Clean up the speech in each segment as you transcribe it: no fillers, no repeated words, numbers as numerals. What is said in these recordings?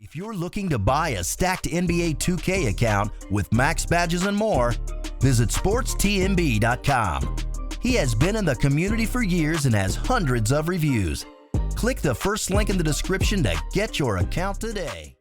If you're looking to buy a stacked NBA 2K account with max badges and more, visit sportstmb.com. He has been in the community for years and has hundreds of reviews. Click the first link in the description to get your account today.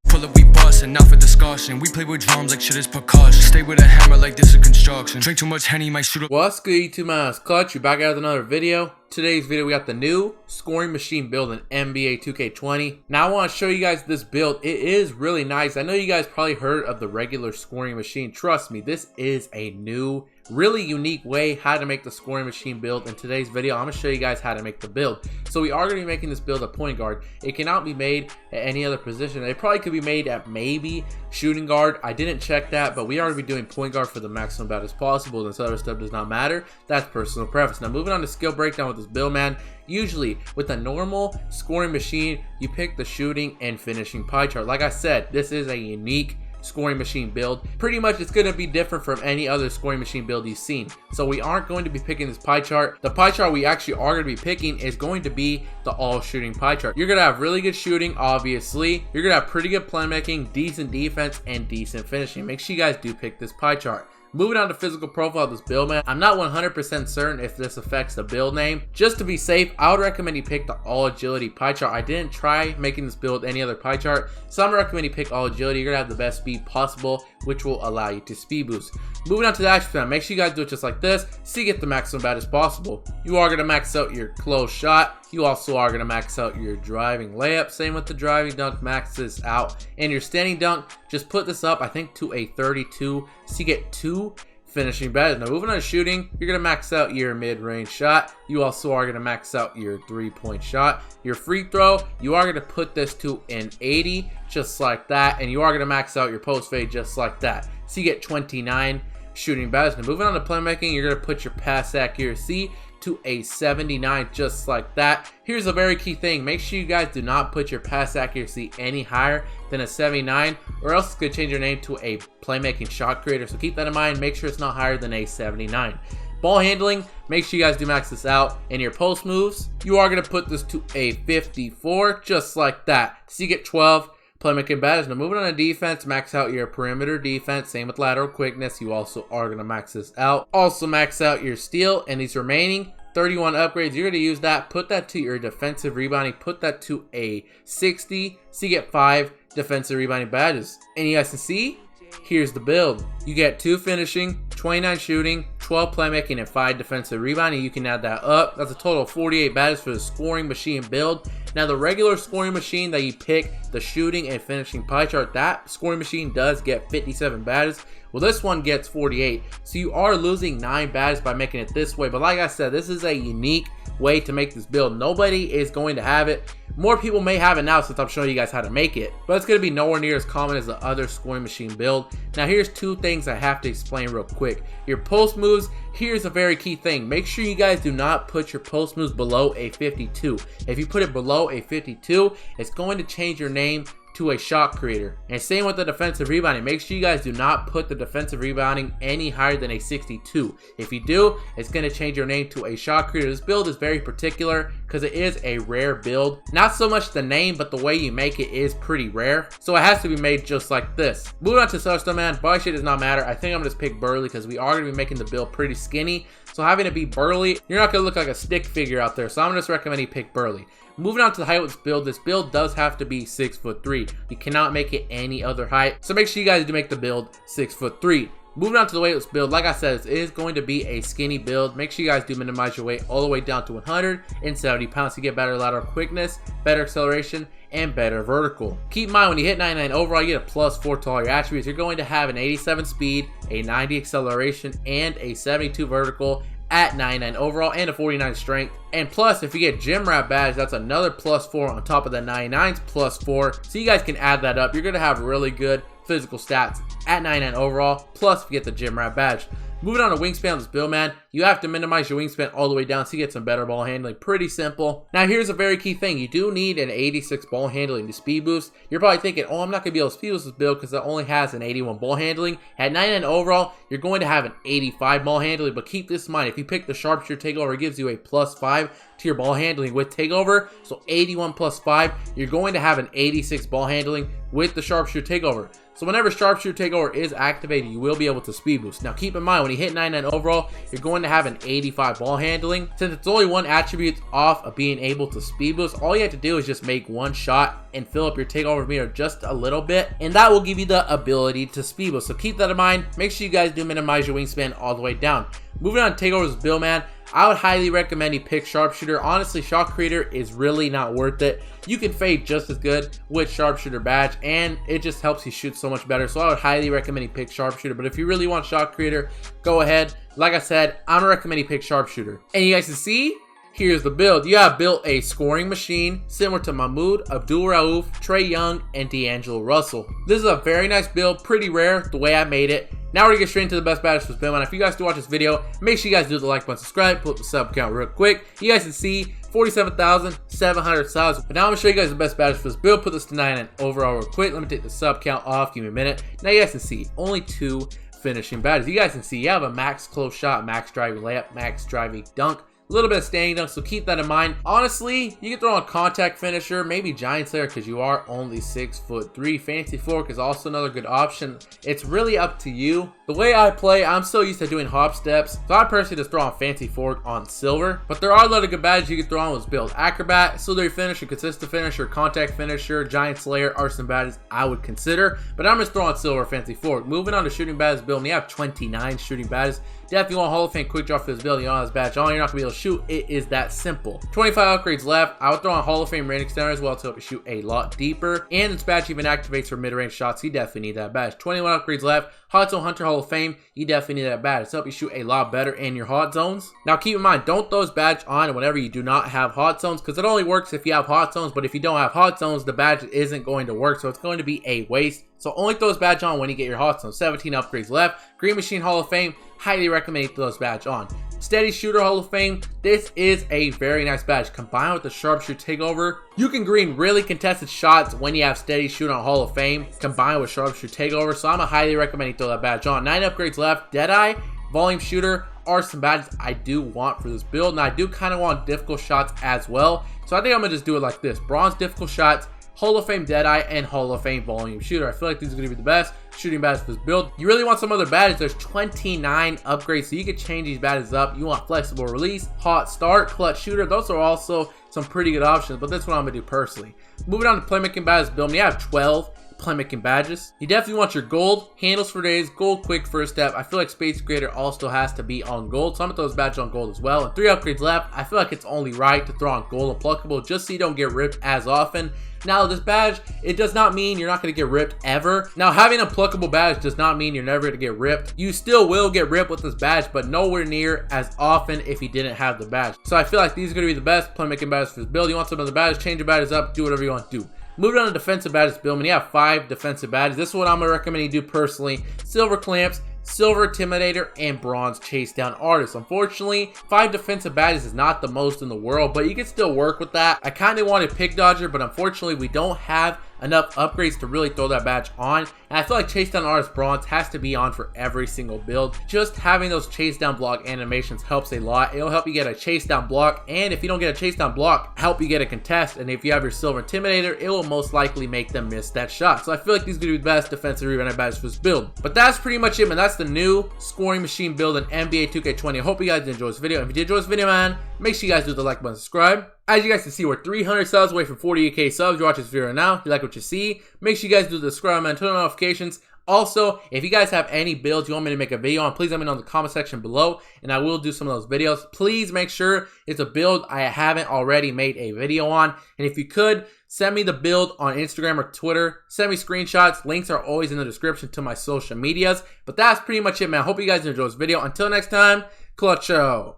Pull up, we bustin', not for discussion. We play with drums like shit is percussion. Stay with a hammer like this is construction. Drink too much Henny, might shoot up. What's good, YouTube? Mascot, you're back out with another video. Today's video, we got the new scoring machine build in NBA 2K20. Now I want to show you guys this build. It is really nice. I know you guys probably heard of the regular scoring machine. Trust me, this is a new, really unique way how to make the scoring machine build. In today's video, I'm going to show you guys how to make the build. So we are going to be making this build a point guard. It cannot be made at any other position. It probably could be made at maybe shooting guard. I didn't check that, but we are going to be doing point guard for the maximum amount as possible. This other stuff does not matter. That's personal preference. Now moving on to skill breakdown with this build, man. Usually with a normal scoring machine, you pick the shooting and finishing pie chart. Like I said, this is a unique scoring machine build. Pretty much it's going to be different from any other scoring machine build you've seen. So we aren't going to be picking this pie chart. The pie chart we actually are going to be picking is going to be the all shooting pie chart. You're going to have really good shooting, obviously. You're going to have pretty good playmaking, decent defense, and decent finishing. Make sure you guys do pick this pie chart. Moving on to physical profile of this build, man. I'm not 100% certain if this affects the build name. Just to be safe, I would recommend you pick the all agility pie chart. I didn't try making this build any other pie chart, so I'm recommending you pick all agility. You're gonna have the best speed possible, which will allow you to speed boost. Moving on to the action plan, make sure you guys do it just like this so you get the maximum bat as possible. You are gonna max out your close shot. You also are gonna max out your driving layup. Same with the driving dunk, max this out. And your standing dunk, just put this up, I think, to a 32 so you get 2 finishing badges. Now moving on to shooting, you're gonna max out your mid-range shot. You also are gonna max out your 3-point shot. Your free throw, you are gonna put this to an 80 just like that, and you are gonna max out your post fade just like that so you get 29 shooting badges. Now moving on to playmaking, you're gonna put your pass accuracy to a 79 just like that. Here's a very key thing: make sure you guys do not put your pass accuracy any higher than a 79, or else it's gonna change your name to a playmaking shot creator. So keep that in mind. Make sure it's not higher than a 79. Ball handling, make sure you guys do max this out. And your post moves, you are gonna put this to a 54 just like that so you get 12 playmaking badges. Now moving on to defense, max out your perimeter defense. Same with lateral quickness. You also are going to max this out. Also max out your steal, and these remaining 31 upgrades, you're going to use that. Put that to your defensive rebounding. Put that to a 60 so you get 5 defensive rebounding badges. And you guys can see, here's the build. You get 2 finishing, 29 shooting, 12 playmaking, and 5 defensive rebounding. You can add that up. That's a total of 48 badges for the scoring machine build. Now the regular scoring machine that you pick, the shooting and finishing pie chart, that scoring machine does get 57 badges. Well, this one gets 48. So you are losing 9 badges by making it this way. But like I said, this is a unique way to make this build. Nobody is going to have it. More people may have it now since I'm showing you guys how to make it, but it's going to be nowhere near as common as the other scoring machine build. Now here's 2 things I have to explain real quick. Your post moves, here's a very key thing. Make sure you guys do not put your post moves below a 52. If you put it below a 52, it's going to change your name to a shot creator. And same with the defensive rebounding. Make sure you guys do not put the defensive rebounding any higher than a 62. If you do, it's going to change your name to a shot creator. This build is very particular because it is a rare build. Not so much the name, but the way you make it is pretty rare. So it has to be made just like this. Moving on to substone, man. Body shape does not matter. I think I'm going to pick burly because we are going to be making the build pretty skinny. So having it be burly, you're not going to look like a stick figure out there. So I'm just recommending you pick burly. Moving on to the height with this build does have to be 6'3". You cannot make it any other height. So make sure you guys do make the build 6'3". Moving on to the weight of this build, like I said, it is going to be a skinny build. Make sure you guys do minimize your weight all the way down to 170 pounds to get better lateral quickness, better acceleration, and better vertical. Keep in mind, when you hit 99 overall, you get a +4 to all your attributes. You're going to have an 87 speed, a 90 acceleration, and a 72 vertical at 99 overall, and a 49 strength. And plus, if you get gym rat badge, that's another +4 on top of the 99's +4. So you guys can add that up. You're going to have really good physical stats at 99 overall, plus if you get the gym rat badge. Moving on to wingspan on this build, man, you have to minimize your wingspan all the way down so you get some better ball handling. Pretty simple. Now here's a very key thing. You do need an 86 ball handling to speed boost. You're probably thinking, oh, I'm not going to be able to speed boost this build because it only has an 81 ball handling. At 99 overall, you're going to have an 85 ball handling, but keep this in mind. If you pick the sharpshooter takeover, it gives you a +5 to your ball handling with takeover. So 81 plus 5, you're going to have an 86 ball handling with the sharpshooter takeover. So whenever sharpshooter takeover is activated, you will be able to speed boost. Now keep in mind, when you hit 99 overall, you're going to have an 85 ball handling. Since it's only one attribute off of being able to speed boost, all you have to do is just make one shot and fill up your takeover meter just a little bit, and that will give you the ability to speed boost. So keep that in mind. Make sure you guys do minimize your wingspan all the way down. Moving on to takeover's build, man, I would highly recommend you pick sharpshooter. Honestly, shot creator is really not worth it. You can fade just as good with sharpshooter badge, and it just helps you shoot so much better. So I would highly recommend you pick sharpshooter. But if you really want shot creator, go ahead. Like I said, I'm gonna recommend you pick sharpshooter. And you guys can see, here's the build. You have built a scoring machine similar to Mahmoud, Abdul Rauf, Trae Young, and D'Angelo Russell. This is a very nice build, pretty rare the way I made it. Now we're gonna get straight into the best badges for this build, and if you guys do watch this video, make sure you guys do the like button, subscribe, pull up the sub count real quick. You guys can see 47,700 subs. But now I'm gonna show you guys the best badges for this build. Put this to 9 and overall real quick. Let me take the sub count off. Give me a minute. Now you guys can see only 2 finishing badges. You guys can see you have a max close shot, max driving layup, max driving dunk, a little bit of standing dunk, so keep that in mind. Honestly, you can throw on contact finisher, maybe giant slayer because you are only 6'3". Fancy fork is also another good option. It's really up to you. The way I play, I'm so used to doing hop steps, so I personally just throw on fancy fork on silver. But there are a lot of good badges you can throw on with this build. Acrobat, silvery finisher, consistent finisher, contact finisher, giant slayer are some badges I would consider. But I'm just throwing silver, fancy fork. Moving on to shooting badges build, and you have 29 shooting badges. Definitely want Hall of Fame quick draw for this build. You don't have this badge on, you're not gonna be able to shoot. It is that simple. 25 upgrades left. I would throw on Hall of Fame range extender as well to help you shoot a lot deeper. And this badge even activates for mid-range shots. You definitely need that badge. 21 upgrades left. Hot Zone Hunter Hall of Fame. You definitely need that badge to help you shoot a lot better in your hot zones. Now keep in mind, don't throw this badge on whenever you do not have hot zones, because it only works if you have hot zones. But if you don't have hot zones, the badge isn't going to work, so it's going to be a waste. So only throw this badge on when you get your hot zone. 17 upgrades left. Green Machine Hall of Fame. Highly recommend you throw this badge on. Steady Shooter Hall of Fame. This is a very nice badge. Combined with the Sharpshooter Takeover, you can green really contested shots when you have Steady Shooter on Hall of Fame combined with Sharpshooter Takeover. So I'm gonna highly recommend you throw that badge on. 9 upgrades left. Deadeye, Volume Shooter are some badges I do want for this build, and I do kind of want difficult shots as well. So I think I'm gonna just do it like this: Bronze difficult shots, Hall of Fame Deadeye, and Hall of Fame Volume Shooter. I feel like these are going to be the best shooting badges for this build. You really want some other badges. There's 29 upgrades, so you can change these badges up. You want Flexible Release, Hot Start, Clutch Shooter. Those are also some pretty good options, but that's what I'm going to do personally. Moving on to playmaking badges build, you have 12 playmaking badges. You definitely want your gold, handles for days, gold quick first step. I feel like Space Creator also has to be on gold, so I'm gonna throw this badge on gold as well. And 3 upgrades left. I feel like it's only right to throw on gold and pluckable just so you don't get ripped as often. Now this badge, it does not mean you're not going to get ripped ever. Now having a pluckable badge does not mean you're never going to get ripped. You still will get ripped with this badge, but nowhere near as often if you didn't have the badge. So I feel like these are going to be the best playmaking badges for this build. You want some other badges, change your badges up, do whatever you want to do. Moving on to defensive badges build, and you have 5 defensive badges. This is what I'm going to recommend you do personally. Silver Clamps, Silver Intimidator, and Bronze Chase Down Artist. Unfortunately, 5 defensive badges is not the most in the world, but you can still work with that. I kind of wanted Pick Dodger, but unfortunately we don't have enough upgrades to really throw that badge on. And I feel like Chase Down Artist Bronze has to be on for every single build. Just having those chase down block animations helps a lot. It'll help you get a chase down block, and if you don't get a chase down block, help you get a contest. And if you have your Silver Intimidator, it will most likely make them miss that shot. So I feel like these are going to be the best defensive rebound badges for this build. But that's pretty much it, man. That's the new scoring machine build in NBA 2K20. I hope you guys enjoyed this video. If you did enjoy this video, man, make sure you guys do the like button, subscribe. As you guys can see, we're 300 subs away from 48K subs. You're watching this video right now. If you like what you see, make sure you guys do the subscribe and turn on notifications. Also, if you guys have any builds you want me to make a video on, please let me know in the comment section below, and I will do some of those videos. Please make sure it's a build I haven't already made a video on. And if you could, send me the build on Instagram or Twitter. Send me screenshots. Links are always in the description to my social medias. But that's pretty much it, man. I hope you guys enjoyed this video. Until next time, clutcho.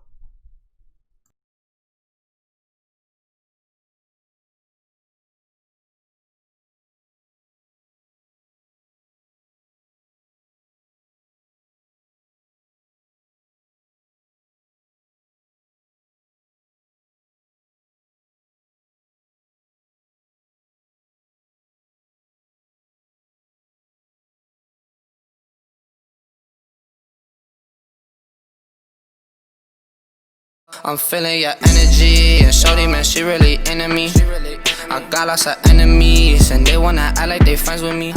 I'm feeling your energy, and shorty, man, she really into me. I got lots of enemies, and they wanna act like they friends with me.